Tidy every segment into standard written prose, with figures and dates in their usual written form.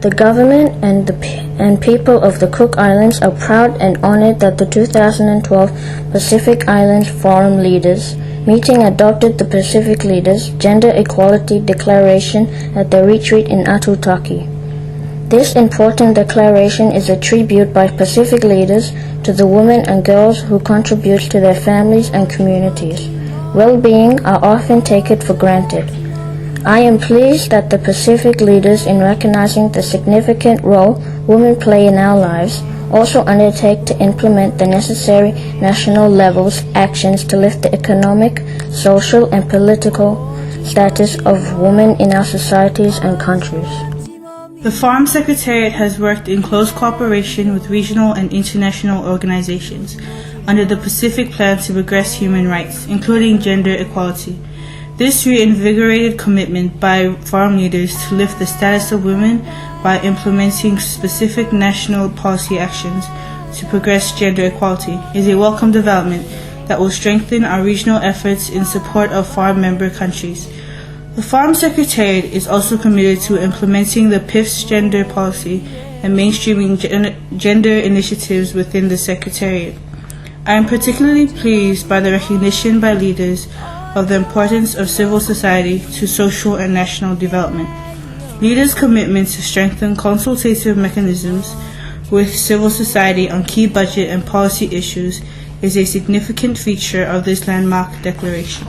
The government and people of the Cook Islands are proud and honored that the 2012 Pacific Islands Forum Leaders meeting adopted the Pacific Leaders Gender Equality Declaration at their retreat in Atutaki. This important declaration is a tribute by Pacific leaders to the women and girls who contribute to their families and communities. Well-being are often taken for granted. I am pleased that the Pacific leaders, in recognizing the significant role women play in our lives, also undertake to implement the necessary national levels actions to lift the economic, social, and political status of women in our societies and countries. The Forum Secretariat has worked in close cooperation with regional and international organizations under the Pacific Plan to progress human rights, including gender equality. This reinvigorated commitment by forum leaders to lift the status of women by implementing specific national policy actions to progress gender equality is a welcome development that will strengthen our regional efforts in support of forum member countries. The Forum Secretariat is also committed to implementing the PIF's gender policy and mainstreaming gender initiatives within the Secretariat. I am particularly pleased by the recognition by leaders of the importance of civil society to social and national development. Leaders' commitment to strengthen consultative mechanisms with civil society on key budget and policy issues is a significant feature of this landmark declaration.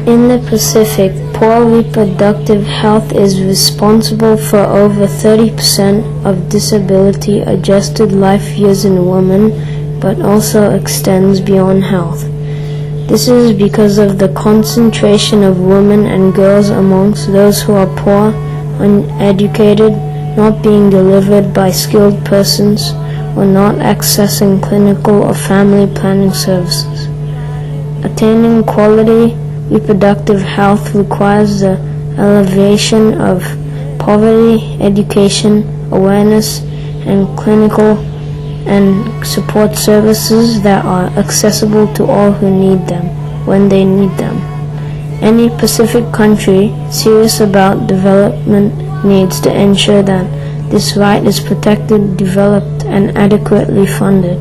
In the Pacific, poor reproductive health is responsible for over 30% of disability-adjusted life years in women, but also extends beyond health. This is because of the concentration of women and girls amongst those who are poor, uneducated, not being delivered by skilled persons, or not accessing clinical or family planning services. Attaining quality reproductive health requires the elevation of poverty, education, awareness, and clinical and support services that are accessible to all who need them, when they need them. Any Pacific country serious about development needs to ensure that this right is protected, developed, and adequately funded.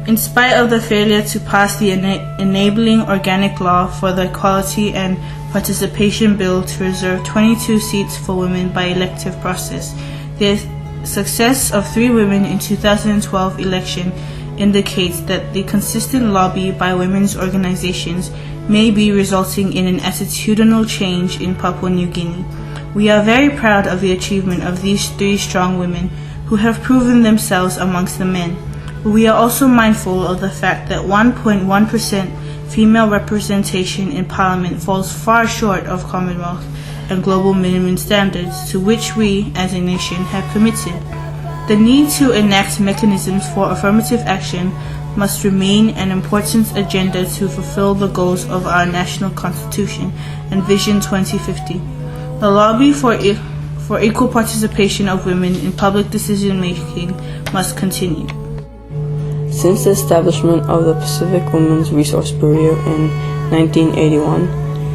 In spite of the failure to pass the enabling organic law for the Equality and Participation Bill to reserve 22 seats for women by elective process, the success of 3 women in 2012 election indicates that the consistent lobby by women's organizations may be resulting in an attitudinal change in Papua New Guinea. We are very proud of the achievement of these 3 strong women who have proven themselves amongst the men. But we are also mindful of the fact that 1.1% female representation in Parliament falls far short of Commonwealth and global minimum standards to which we, as a nation, have committed. The need to enact mechanisms for affirmative action must remain an important agenda to fulfill the goals of our national constitution and Vision 2050. The lobby for equal participation of women in public decision-making must continue. Since the establishment of the Pacific Women's Resource Bureau in 1981,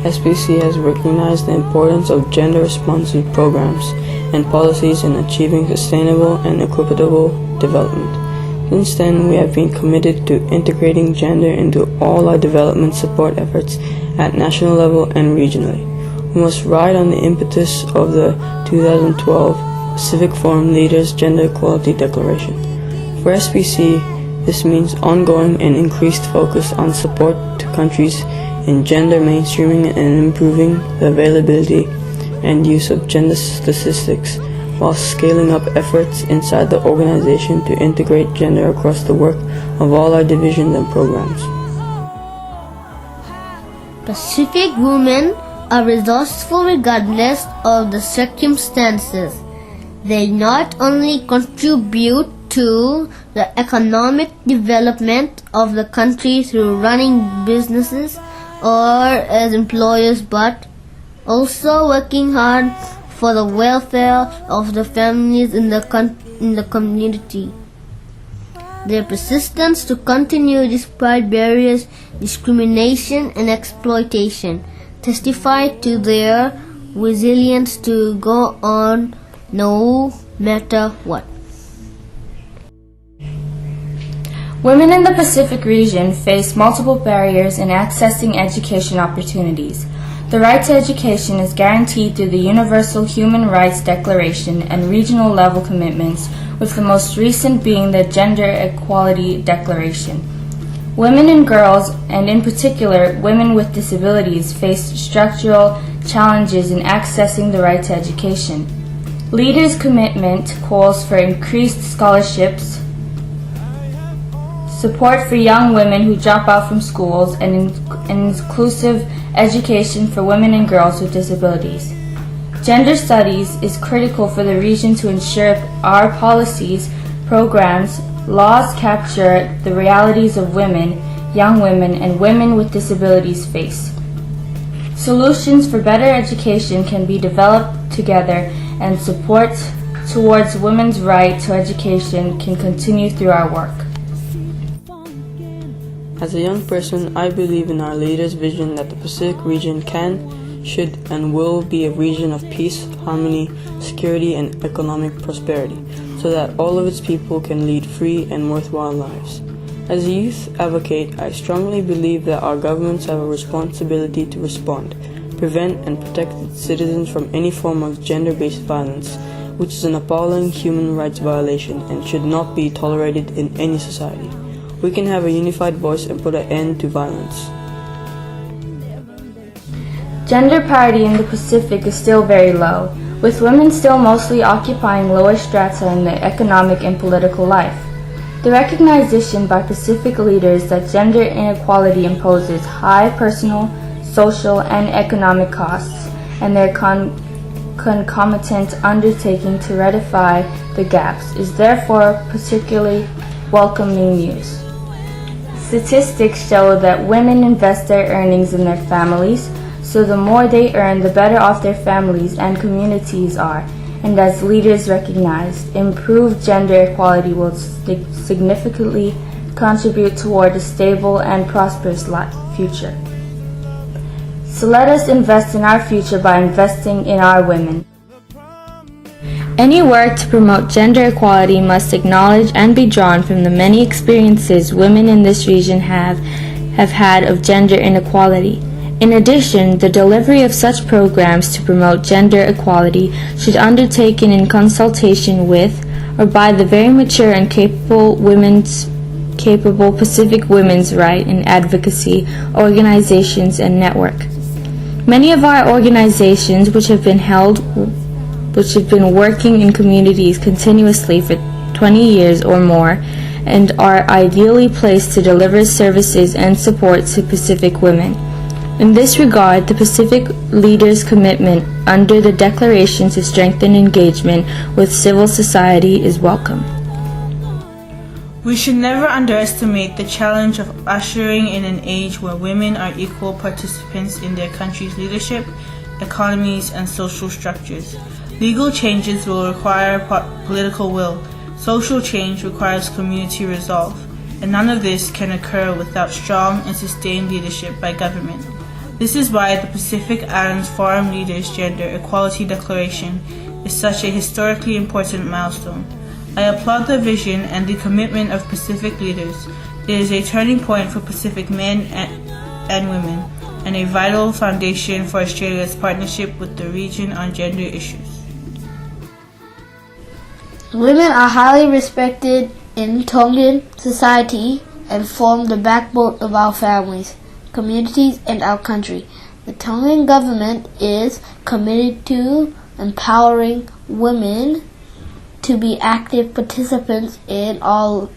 SPC has recognized the importance of gender-responsive programs and policies in achieving sustainable and equitable development. Since then, we have been committed to integrating gender into all our development support efforts at national level and regionally. We must ride on the impetus of the 2012 Pacific Forum Leaders Gender Equality Declaration. For SPC, this means ongoing and increased focus on support to countries in gender mainstreaming and improving the availability and use of gender statistics, while scaling up efforts inside the organization to integrate gender across the work of all our divisions and programs. Pacific women are resourceful regardless of the circumstances. They not only contribute to the economic development of the country through running businesses or as employers, but also working hard for the welfare of the families in the community. Their persistence to continue despite barriers, discrimination, and exploitation testify to their resilience to go on no matter what. Women in the Pacific region face multiple barriers in accessing education opportunities. The right to education is guaranteed through the Universal Human Rights Declaration and regional level commitments, with the most recent being the Gender Equality Declaration. Women and girls, and in particular women with disabilities, face structural challenges in accessing the right to education. Leaders' commitment calls for increased scholarships, support for young women who drop out from schools, and inclusive education for women and girls with disabilities. Gender studies is critical for the region to ensure our policies, programs, laws capture the realities of women, young women, and women with disabilities face. Solutions for better education can be developed together, and support towards women's right to education can continue through our work. As a young person, I believe in our leaders' vision that the Pacific region can, should, and will be a region of peace, harmony, security, and economic prosperity, so that all of its people can lead free and worthwhile lives. As a youth advocate, I strongly believe that our governments have a responsibility to respond, prevent, and protect its citizens from any form of gender-based violence, which is an appalling human rights violation and should not be tolerated in any society. We can have a unified voice and put an end to violence. Gender parity in the Pacific is still very low, with women still mostly occupying lower strata in the economic and political life. The recognition by Pacific leaders that gender inequality imposes high personal, social, and economic costs, and their concomitant undertaking to rectify the gaps is therefore particularly welcoming news. Statistics show that women invest their earnings in their families, so the more they earn, the better off their families and communities are, and as leaders recognize, improved gender equality will significantly contribute toward a stable and prosperous future. So let us invest in our future by investing in our women. Any work to promote gender equality must acknowledge and be drawn from the many experiences women in this region have had of gender inequality. In addition, the delivery of such programs to promote gender equality should be undertaken in consultation with or by the very mature and capable Pacific women's right and advocacy organizations and network. Many of our organizations which have been working in communities continuously for 20 years or more and are ideally placed to deliver services and support to Pacific women. In this regard, the Pacific leaders' commitment under the Declaration to strengthen engagement with civil society is welcome. We should never underestimate the challenge of ushering in an age where women are equal participants in their country's leadership, economies, and social structures. Legal changes will require political will. Social change requires community resolve, and none of this can occur without strong and sustained leadership by government. This is why the Pacific Islands Forum Leaders Gender Equality Declaration is such a historically important milestone. I applaud the vision and the commitment of Pacific leaders. It is a turning point for Pacific men and women, and a vital foundation for Australia's partnership with the region on gender issues. Women are highly respected in Tongan society and form the backbone of our families, communities, and our country. The Tongan government is committed to empowering women to be active participants in all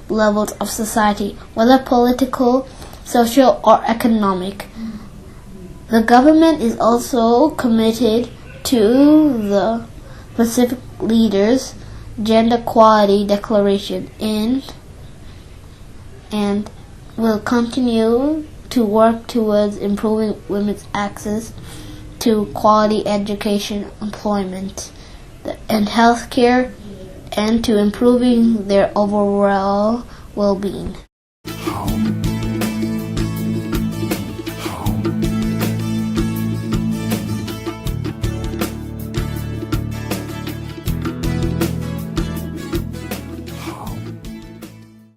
levels of society, whether political, social, or economic. The government is also committed to the Pacific Leaders Gender Equality Declaration and will continue to work towards improving women's access to quality education, employment, and healthcare, and to improving their overall well-being.